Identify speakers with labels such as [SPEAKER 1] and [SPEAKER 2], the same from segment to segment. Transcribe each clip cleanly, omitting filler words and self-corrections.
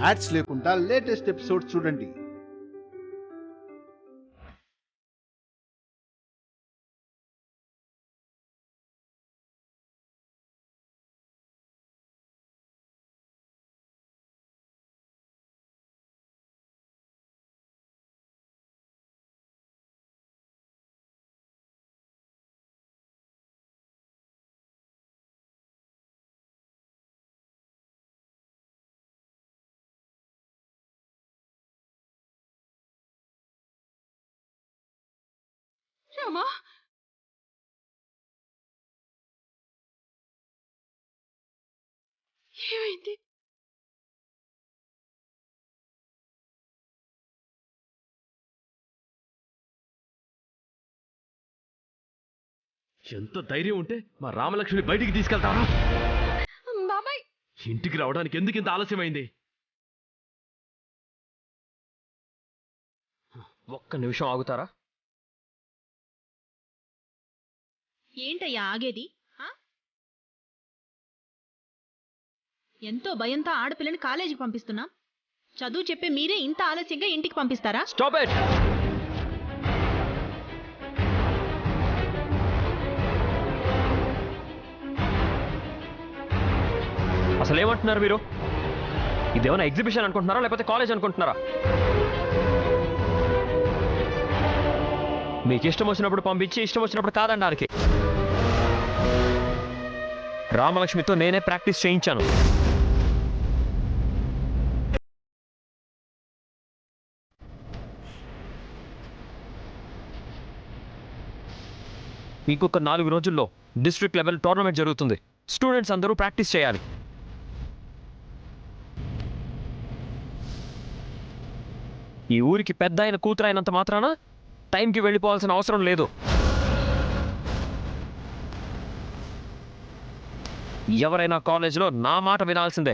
[SPEAKER 1] Ads లేకుండా latest episode చూడండి.
[SPEAKER 2] రామా, ఏమైంది?
[SPEAKER 3] ఎంత ధైర్యం ఉంటే మా రామలక్ష్మిని బయటికి తీసుకెళ్తావా?
[SPEAKER 2] బాబాయ్,
[SPEAKER 3] ఇంటికి రావడానికి ఎందుకు ఇంత ఆలస్యమైంది? ఒక్క నిమిషం ఆగుతారా?
[SPEAKER 4] ఏంటయ్యా ఆగేది? ఎంతో భయంతో ఆడపిల్లని కాలేజీకి పంపిస్తున్నాం. చదువు చెప్పే మీరే ఇంత ఆలస్యంగా ఇంటికి పంపిస్తారా?
[SPEAKER 3] Stop it! అసలు ఏమంటున్నారు మీరు? ఇదేమైనా ఎగ్జిబిషన్ అనుకుంటున్నారా లేకపోతే కాలేజ్ అనుకుంటున్నారా? మీకు ఇష్టం వచ్చినప్పుడు పంపించి ఇష్టం వచ్చినప్పుడు కాదనడానికి. రామలక్ష్మితో నేనే ప్రాక్టీస్ చేయించాను. ఇంకొక 4 రోజుల్లో డిస్ట్రిక్ట్ లెవెల్ టోర్నమెంట్ జరుగుతుంది. స్టూడెంట్స్ అందరూ ప్రాక్టీస్ చేయాలి. ఈ ఊరికి పెద్ద అయిన కూతురు అయినంత మాత్రాన టైంకి వెళ్ళిపోవాల్సిన అవసరం లేదు. ఎవరైనా కాలేజీలో నా మాట వినాల్సిందే.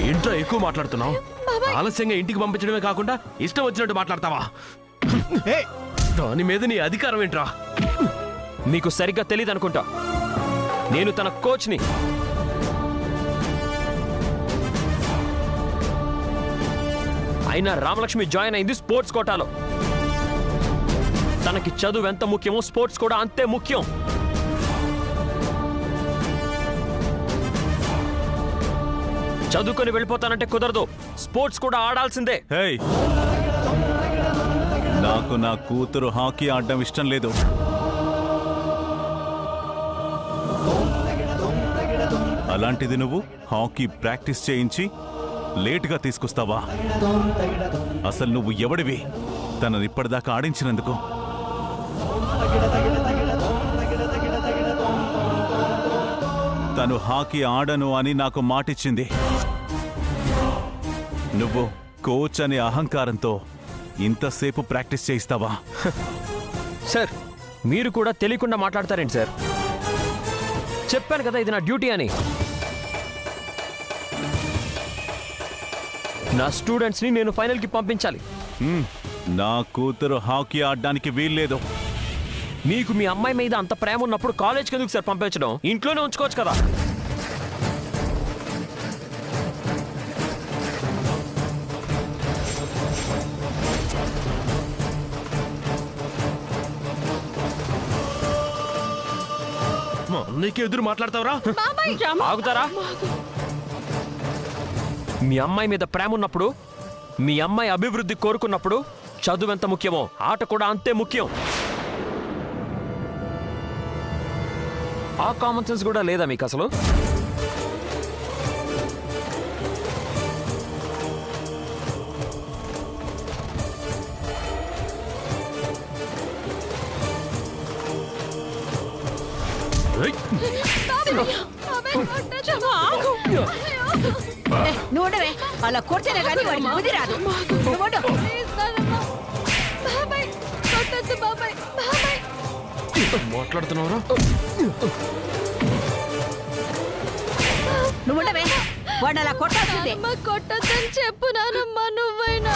[SPEAKER 3] ఏంట్రా ఎక్కువ మాట్లాడుతున్నావు? ఆలస్యంగా ఇంటికి పంపించడమే కాకుండా ఇష్టం వచ్చినట్టు మాట్లాడతావా? దాని మీద నీ అధికారం ఏంట్రా? నీకు సరిగ్గా తెలియదు అనుకుంటా. నేను తన కోచ్ని. అయినా రామలక్ష్మి జాయిన్ అయింది స్పోర్ట్స్ కోటాలో. తనకి చదువు ఎంత ముఖ్యమో స్పోర్ట్స్ కూడా అంతే ముఖ్యం. చదువుకొని వెళ్ళిపోతానంటే కుదరదు. స్పోర్ట్స్ కూడా ఆడాల్సిందే.
[SPEAKER 5] నాకు నా కూతురు హాకీ ఆడడం ఇష్టం లేదు. అలాంటిది నువ్వు హాకీ ప్రాక్టీస్ చేయించి లేటుగా తీసుకొస్తావా? అసలు నువ్వు ఎవడివి తనని ఇప్పటిదాకా ఆడించినందుకు? తను హాకీ ఆడను అని నాకు మాటిచ్చింది. నువ్వు కోచ్ అనే అహంకారంతో ఇంతసేపు ప్రాక్టీస్ చేయిస్తావా?
[SPEAKER 3] సార్, మీరు కూడా తెలియకుండా మాట్లాడతారేంటి సార్? చెప్పాను కదా ఇది నా డ్యూటీ అని. నా స్టూడెంట్స్ని నేను ఫైనల్కి పంపించాలి.
[SPEAKER 5] నా కూతురు హాకీ ఆడడానికి వీల్లేదు.
[SPEAKER 3] మీకు మీ అమ్మాయి మీద అంత ప్రేమ ఉన్నప్పుడు కాలేజ్కి ఎందుకు సార్ పంపించడం? ఇంట్లోనే ఉంచుకోవచ్చు కదా. నీకు ఎదురు మాట్లాడతావరా? ఆగుతారా? మీ అమ్మాయి మీద ప్రేమ ఉన్నప్పుడు, మీ అమ్మాయి అభివృద్ధి కోరుకున్నప్పుడు చదువు ఎంత ముఖ్యమో ఆట కూడా అంతే ముఖ్యం. ఆ కామన్ సెన్స్ కూడా లేదా మీకు అసలు?
[SPEAKER 6] నువ్వుండవే, అలా కూర్చొనే కానీ వాడికి బుద్ధి రాదు.
[SPEAKER 3] మాట్లాడుతున్నావురా?
[SPEAKER 6] నువ్వుండవే, వాడు అలా కొట్టాల్సిందే.
[SPEAKER 2] కొట్టద్దని చెప్పు నానమ్మా నువ్వైనా.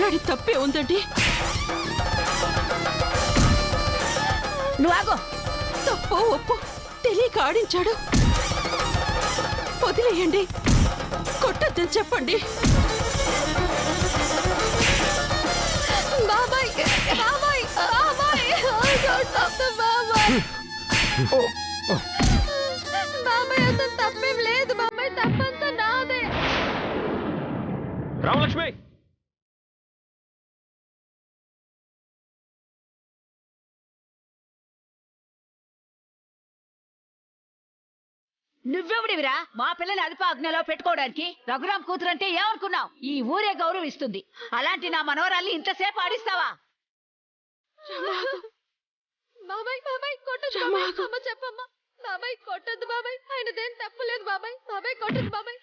[SPEAKER 7] మాట్లాడి తప్పే ఉందండి.
[SPEAKER 6] నువ్వు ఆగో.
[SPEAKER 7] తప్పు ఒప్పు తెలియక ఆడించాడు. వదిలేయండి, కొట్టద్దని చెప్పండి.
[SPEAKER 2] బాబాయ్ బాబాయ్ బాబాయ్ బాబాయ్ బాబాయ్ అతను తప్పేం లేదు బాబాయ్, తప్పంతా నాదే.
[SPEAKER 3] రామలక్ష్మి,
[SPEAKER 6] నువ్వెవడివిరా మా పిల్లని అదుపు ఆజ్ఞలో పెట్టుకోవడానికి? రఘురాం కూతురంటే ఏమనుకున్నావు? ఈ ఊరే గౌరవిస్తుంది. అలాంటి నా మనవరాల్ని ఇంతసేపు ఆడిస్తావా?
[SPEAKER 2] బాబాయ్ బాబాయ్ కొట్టదు బాబాయ్, అమ్మ చెప్పమ్మా. బాబాయ్ కొట్టద్దు బాబాయ్, ఆయనదేం తప్పులేదు బాబాయ్. బాబాయ్ కొట్టదు బాబాయ్,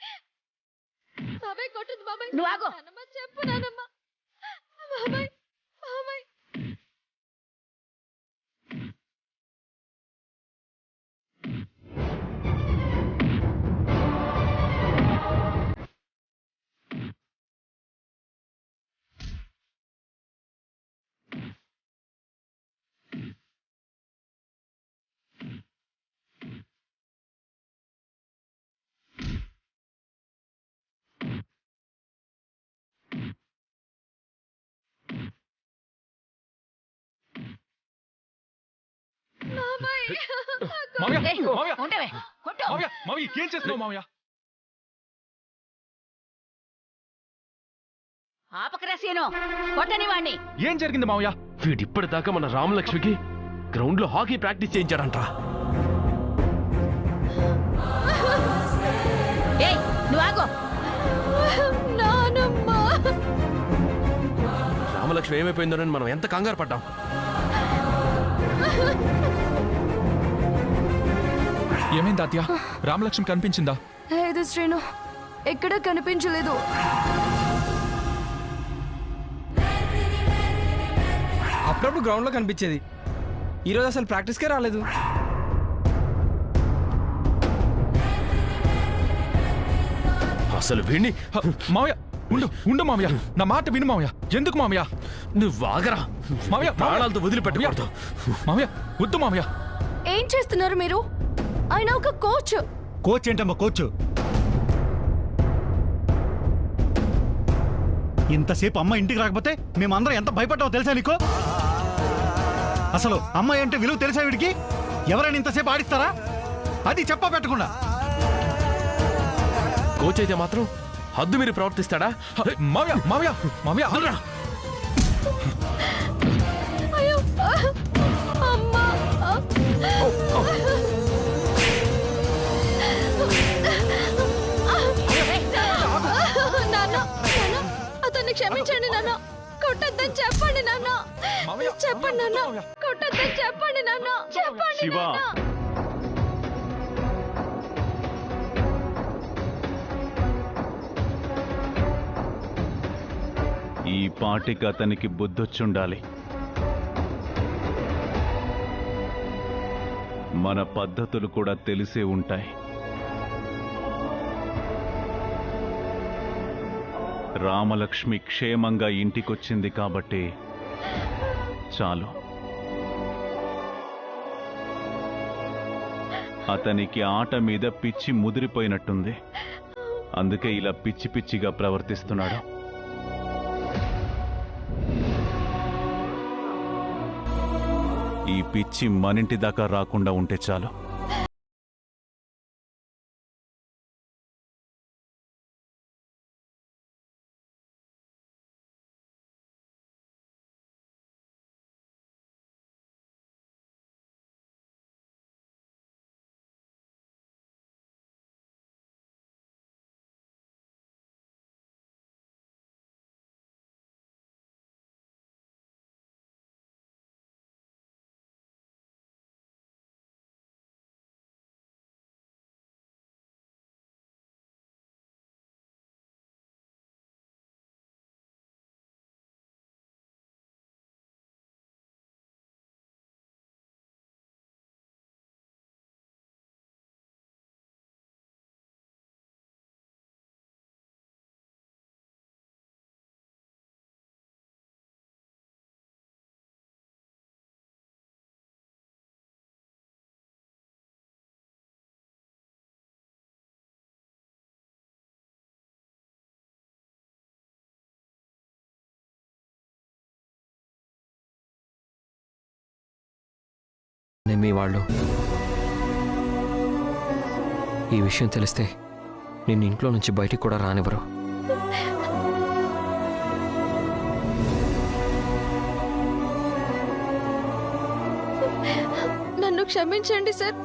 [SPEAKER 2] బాబాయ్ కొట్టదు బాబాయ్.
[SPEAKER 6] నువ్వు ఆగు.
[SPEAKER 2] నానమ్మ చెప్పు నానమ్మ. బాబాయ్ బాబాయ్
[SPEAKER 6] ఏయ్, ఉండవే. కొట్టు.
[SPEAKER 3] ఏం చేస్తున్నావు మామయ్య?
[SPEAKER 6] ఆపకరా సీను, కొట్టని వాణ్ణి.
[SPEAKER 3] ఏం జరిగింది మామయ్య? వీడిప్పటిదాకా మన రామలక్ష్మికి గ్రౌండ్ లో హాకీ ప్రాక్టీస్ చేయించాడంట.
[SPEAKER 6] ఏయ్, నువ్వు ఆగో.
[SPEAKER 2] నానమ్మ
[SPEAKER 3] రామలక్ష్మి ఏమైపోయిందోనని మనం ఎంత కంగారు పడ్డాం.
[SPEAKER 8] ఏమైంది తాత్య? రామలక్ష్మి కనిపించిందా?
[SPEAKER 2] లేదు శ్రీను, ఎక్కడా కనిపించలేదు.
[SPEAKER 9] అప్పుడప్పుడు గ్రౌండ్లో కనిపించేది, ఈరోజు అసలు ప్రాక్టీస్కే రాలేదు.
[SPEAKER 3] అసలు వీణ్ణి
[SPEAKER 8] మామయ్య ఉండు ఉండు మామయ్య, నా మాట విను మామయ్య. ఎందుకు మామయ్య?
[SPEAKER 3] నువ్వు ఆగరా
[SPEAKER 8] మామయ్య,
[SPEAKER 3] ప్రాణాలతో వదిలిపెట్టకూడదు.
[SPEAKER 8] మామయ్య వద్దు మామయ్య.
[SPEAKER 2] ఏం చేస్తున్నారు మీరు? ఆయన ఒక కోచ్.
[SPEAKER 10] కోచ్ ఏంటమ్మా కోచ్? ఇంతసేపు అమ్మ ఇంటికి రాకపోతే మేమందరం ఎంత భయపడ్డావో తెలుసా నీకు? అసలు అమ్మాయి అంటే విలువ తెలుసా వీడికి? ఎవరైనా ఇంతసేపు ఆడిస్తారా? అది చెప్ప పెట్టకుండా.
[SPEAKER 3] కోచ్ అయితే మాత్రం హద్దు మీరు ప్రవర్తిస్తాడా?
[SPEAKER 8] మామయ్య మామయ్య మామయ్య
[SPEAKER 3] ఆగరా.
[SPEAKER 2] అయ్యో అమ్మా. నాన్న అతన్ని క్షమించండి నాన్న, కొట్టద్దని చెప్పండి నాన్న. చెప్పండి నాన్న, కొట్టద్దని చెప్పండి నాన్న. చెప్పండి
[SPEAKER 5] శివ.
[SPEAKER 2] నాన్న.
[SPEAKER 5] ఈ పాటికి అతనికి బుద్ధొచ్చుండాలి. మన పద్ధతులు కూడా తెలిసే ఉంటాయి. రామలక్ష్మి క్షేమంగా ఇంటికొచ్చింది కాబట్టి చాలు. అతనికి ఆట మీద పిచ్చి ముదిరిపోయినట్టుంది. అందుకే ఇలా పిచ్చి పిచ్చిగా ప్రవర్తిస్తున్నాడు. ఈ పిచ్చి మనింటి దాకా రాకుండా ఉంటే చాలు.
[SPEAKER 3] మీ వాళ్ళు ఈ విషయం తెలిస్తే నిన్ను ఇంట్లో నుంచి బయటికి కూడా రానివ్వరు.
[SPEAKER 2] నన్ను క్షమించండి సార్.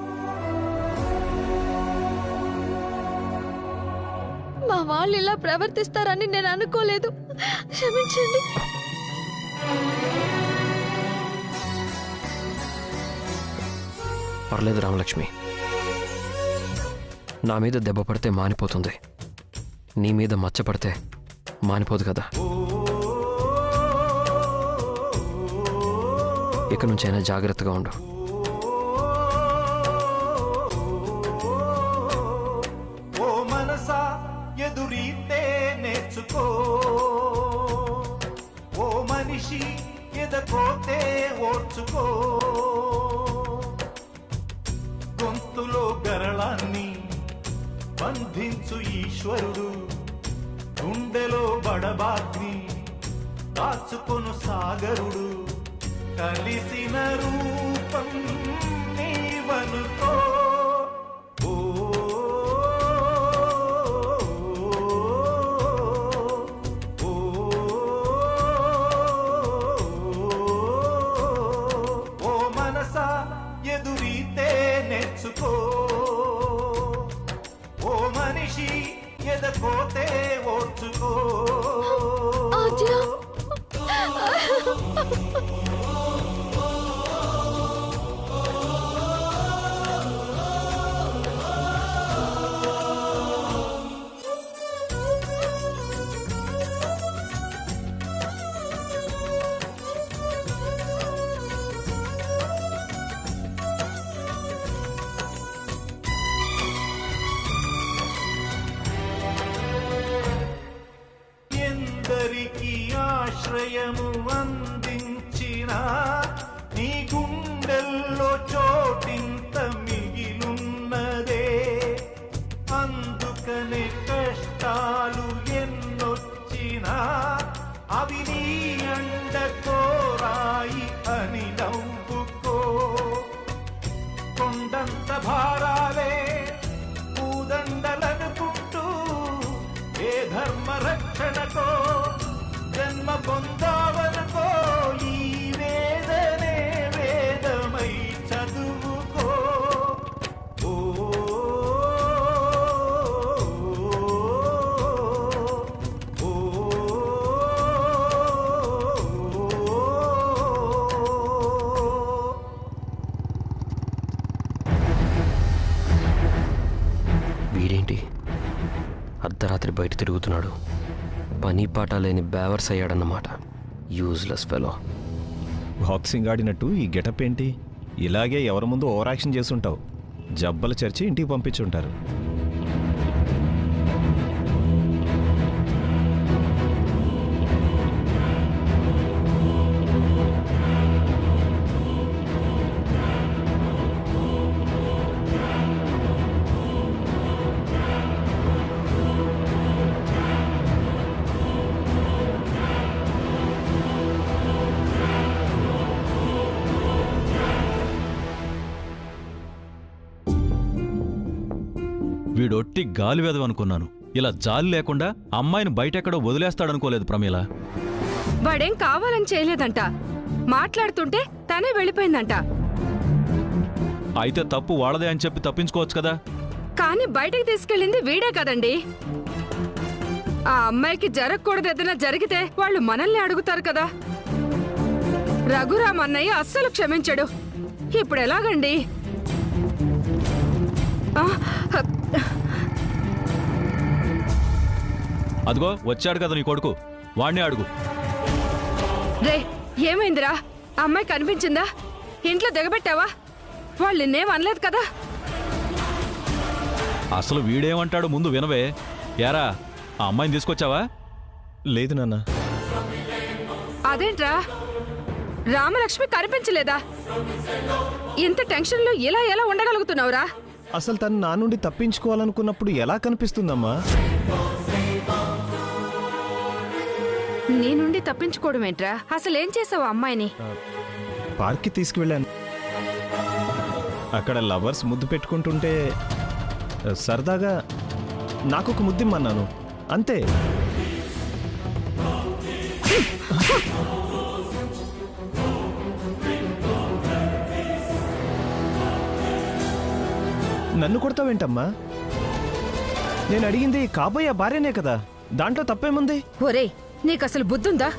[SPEAKER 2] మా వాళ్ళు ఇలా ప్రవర్తిస్తారని నేను అనుకోలేదు. క్షమించండి.
[SPEAKER 3] పర్లేదు రామలక్ష్మి, నా మీద దెబ్బ పడితే మానిపోతుంది, నీ మీద మచ్చ పడితే మానిపోదు కదా. ఇక నుంచైనా జాగ్రత్తగా ఉండు.
[SPEAKER 11] ఓ మనసా ఎదురీతే నేర్చుకో, ఓ మనిషి ఎదకోతే ఓర్చుకో, గొంతులో గరళాన్ని బంధించు ఈశ్వరుడు, గుండెలో బడబాగ్ని దాచుకొను సాగరుడు, కలిసిన రూపం నీవనుకో. ఓ మనసా ఎదురీతే నేర్చుకో, ఓ మనిషి ఎదకోతే ఓర్చుకో. ఎందరికి ఆశ్రయము అందించిన నీ గుండెల్లో చోటింత మిగిలున్నదే, అందుకనే కష్టాలు ఎన్నొచ్చినా అవి నీ అండ కోరాయి అని నవ్వుకో. కొండంత భారాలే పూదండలనుకుంటూ ఏ ధర్మ రక్షణకో జన్మ పొందావనుకో, ఈ వేదనే వేదమై చదువుకో. ఓ
[SPEAKER 3] వీడేంటి అర్ధరాత్రి బయట తిరుగుతున్నాడు? పని పాట లేని బేవర్స్ అయ్యాడన్నమాట. Useless fellow.
[SPEAKER 12] బాక్సింగ్ ఆడినట్టు ఈ గెటప్ ఏంటి? ఇలాగే ఎవరి ముందు ఓవర్ యాక్షన్ చేసుంటావు. జబ్బలు చర్చి ఇంటికి పంపించుంటారు.
[SPEAKER 5] వీడొట్టి గాలి వెదవనుకున్నాను. ఇలా జాలి లేకుండా అమ్మాయిని బయటెక్కడో వదిలేస్తాడనుకోలేదు ప్రమీల.
[SPEAKER 7] వాడేం కావాలని చేయలేదంట, మాట్లాడుతుంటే తనే వెళ్ళిపోయిందంట.
[SPEAKER 5] అయితే తప్పు వాళ్ళదే అని చెప్పి తప్పించుకోవచ్చు కదా.
[SPEAKER 7] కానీ బయటకు తీసుకెళ్ళింది వీడే కదండి. ఆ అమ్మాయికి జరగకూడదు ఏదైనా జరిగితే వాళ్ళు మనల్ని అడుగుతారు కదా. రఘురామ్ అన్నయ్య అస్సలు క్షమించడు. ఇప్పుడు ఎలాగండి?
[SPEAKER 5] అదిగో వచ్చాడు కదా నీ కొడుకు, వాణ్ణి అడుగు.
[SPEAKER 7] రే ఏమైందిరా? అమ్మాయి కనిపించిందా? ఇంట్లో దిగబెట్టావా? వాళ్ళు నిన్నేం అనలేదు కదా?
[SPEAKER 5] అసలు వీడేమంటాడు ముందు వినవే. యారా ఆ అమ్మాయిని తీసుకొచ్చావా?
[SPEAKER 12] లేదు నాన్న.
[SPEAKER 7] అదేంట్రా, రామలక్ష్మి కనిపించలేదా? ఇంత టెన్షన్లో ఇలా ఎలా ఉండగలుగుతున్నావురా?
[SPEAKER 12] అసలు తను నా నుండి తప్పించుకోవాలనుకున్నప్పుడు ఎలా కనిపిస్తుందమ్మా?
[SPEAKER 7] నీ నుండి తప్పించుకోవడం ఏంట్రా? అసలేం చేసావు అమ్మాయిని?
[SPEAKER 12] పార్క్కి తీసుకువెళ్ళాను. అక్కడ లవర్స్ ముద్దు పెట్టుకుంటుంటే సరదాగా నాకొక ముద్దిమ్మన్నాను అంతే. నన్ను కొడతావేంటమ్మా? నేను అడిగింది కాబోయే భార్యనే కదా, దాంట్లో తప్పేముంది?
[SPEAKER 7] ఒరే నీకసలు బుద్ధుందా?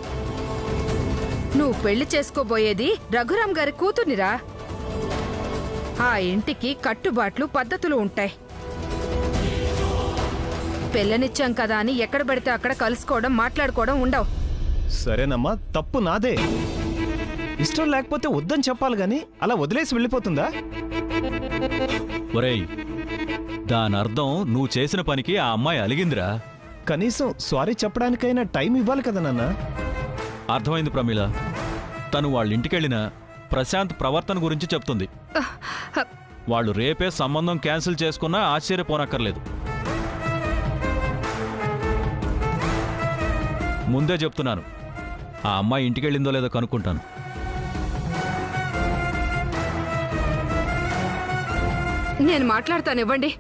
[SPEAKER 7] నువ్వు పెళ్లి చేసుకోబోయేది రఘురాం గారి కూతుర్నిరా. ఆ ఇంటికి కట్టుబాట్లు పద్ధతులు ఉంటాయి. పెళ్ళనిచ్చాం కదా అని ఎక్కడ పడితే అక్కడ కలుసుకోవడం మాట్లాడుకోవడం ఉండవు.
[SPEAKER 12] సరేనమ్మా, తప్పు నాదే. ఇష్టం లేకపోతే వద్దని చెప్పాలి గాని అలా వదిలేసి వెళ్ళిపోతుందా?
[SPEAKER 5] ఒరేయ్, దాని అర్థం నువ్వు చేసిన పనికి ఆ అమ్మాయి అలిగిందిరా.
[SPEAKER 12] కనీసం సారీ చెప్పడానికైనా టైం ఇవ్వాలి కదా నాన్న.
[SPEAKER 5] అర్థమైంది ప్రమీల. తను వాళ్ళ ఇంటికెళ్ళిన ప్రశాంత్ ప్రవర్తన గురించి చెప్తుంది. వాళ్ళు రేపే సంబంధం క్యాన్సిల్ చేసుకున్నా ఆశ్చర్యపోనక్కర్లేదు. ముందే చెప్తున్నాను, ఆ అమ్మాయి ఇంటికెళ్ళిందో లేదో కనుక్కుంటాను.
[SPEAKER 7] నేను మాట్లాడతానివ్వండి.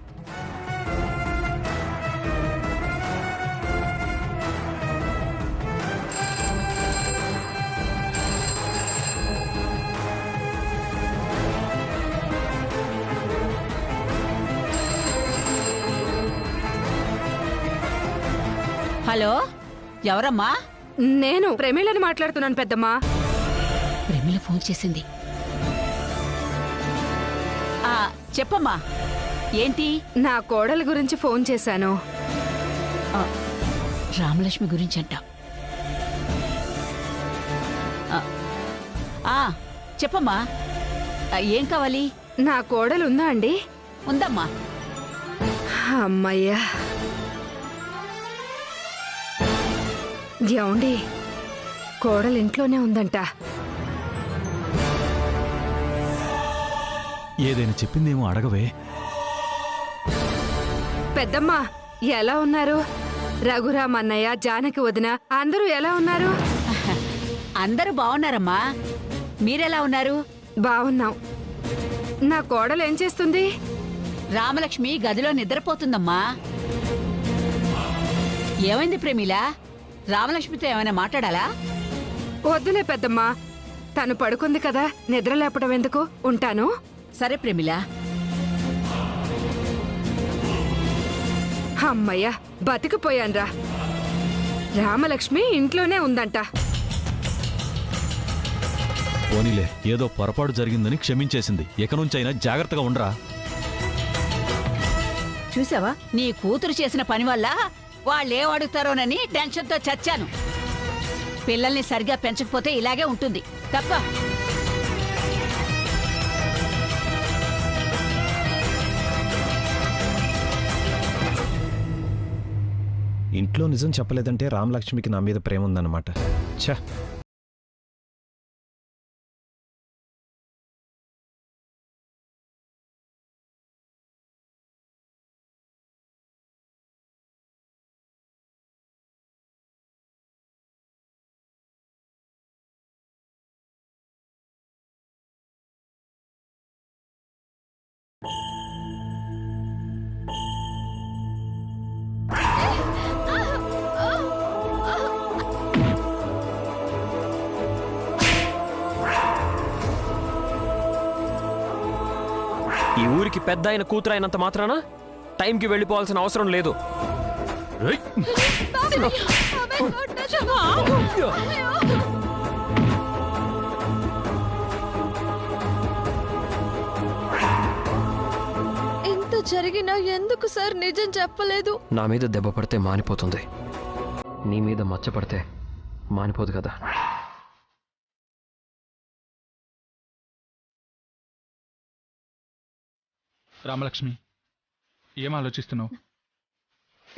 [SPEAKER 6] హలో, ఎవరమ్మా?
[SPEAKER 7] నేను ప్రమీలని మాట్లాడుతున్నాను పెద్దమ్మా.
[SPEAKER 6] ప్రమీల ఫోన్ చేసింది. చెప్పమ్మా, ఏంటి?
[SPEAKER 7] నా కోడల గురించి ఫోన్ చేశాను.
[SPEAKER 6] రామలక్ష్మి గురించి అంట. చెప్పమ్మా, ఏం కావాలి?
[SPEAKER 7] నా కోడలు ఉందా అండి?
[SPEAKER 6] ఉందమ్మా.
[SPEAKER 7] అమ్మయ్యా. ఏమండి, కోడలు ఇంట్లోనే ఉందంట.
[SPEAKER 5] ఏదైనా చెప్పిందేమో అడగవే.
[SPEAKER 7] పెద్దమ్మా ఎలా ఉన్నారు? రఘురామ్ అన్నయ్య, జానకి వదిన అందరూ ఎలా ఉన్నారు?
[SPEAKER 6] అందరూ బాగున్నారమ్మా. మీరెలా ఉన్నారు?
[SPEAKER 7] బాగున్నాం. నా కోడలు ఏం చేస్తుంది?
[SPEAKER 6] రామలక్ష్మి గదిలో నిద్రపోతుందమ్మా. ఏమైంది ప్రమీల? రామలక్ష్మితో ఏమైనా మాట్లాడాలా?
[SPEAKER 7] వద్దులే పెద్దమ్మా, తను పడుకుంది కదా, నిద్ర లేపడం ఎందుకు. ఉంటాను.
[SPEAKER 6] సరే ప్రమీల.
[SPEAKER 7] అమ్మయ్యా, బతికిపోయాన్రా. రామలక్ష్మి ఇంట్లోనే ఉందంట.
[SPEAKER 5] పోనీలే, ఏదో పొరపాటు జరిగిందని క్షమించేసింది. ఇక నుంచైనా జాగ్రత్తగా ఉండరా.
[SPEAKER 6] చూసావా, నీ కూతురు చేసిన పని వల్ల వాళ్ళేం అడుగుతారోనని టెన్షన్తో చచ్చాను. పిల్లల్ని సరిగా పెంచకపోతే ఇలాగే ఉంటుంది తప్ప.
[SPEAKER 12] ఇంట్లో నిజం చెప్పలేదంటే రామలక్ష్మికి నా మీద ప్రేమ ఉందన్నమాట. ఛ,
[SPEAKER 3] ఈ ఊరికి పెద్ద అయిన కూతురు అయినంత మాత్రాన టైంకి వెళ్ళిపోవాల్సిన అవసరం లేదు.
[SPEAKER 2] ఇంత జరిగినా ఎందుకు సార్ నిజం చెప్పలేదు?
[SPEAKER 3] నా మీద దెబ్బ పడితే మానిపోతుంది, నీ మీద మచ్చ పడితే మానిపోదు కదా.
[SPEAKER 8] రామలక్ష్మి, ఏం ఆలోచిస్తున్నావు?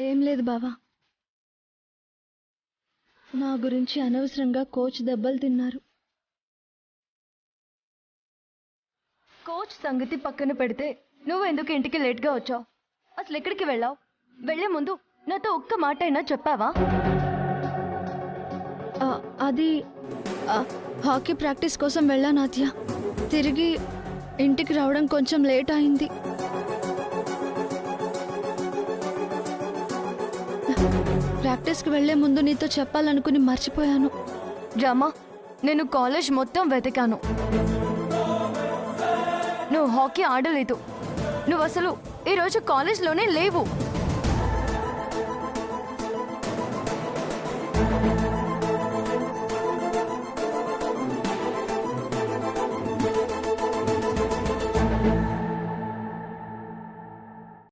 [SPEAKER 2] ఏం లేదు బావా, నా గురించి అనవసరంగా కోచ్ దెబ్బలు తిన్నారు. కోచ్ సంగతి పక్కన పెడితే నువ్వు ఎందుకు ఇంటికి లేట్గా వచ్చావు? అసలు ఎక్కడికి వెళ్ళావు? వెళ్లే ముందు నాతో ఒక్క మాట అయినా చెప్పావా? అది హాకీ ప్రాక్టీస్ కోసం వెళ్ళాను ఆద్య. తిరిగి ఇంటికి రావడం కొంచెం లేట్ అయింది. ప్రాక్టీస్కి వెళ్లే ముందు నీతో చెప్పాలనుకుని మర్చిపోయాను.
[SPEAKER 13] రామా, నేను కాలేజ్ మొత్తం వెతికాను. నువ్వు హాకీ ఆడలేదు. నువ్వు అసలు ఈరోజు కాలేజ్లోనే లేవు.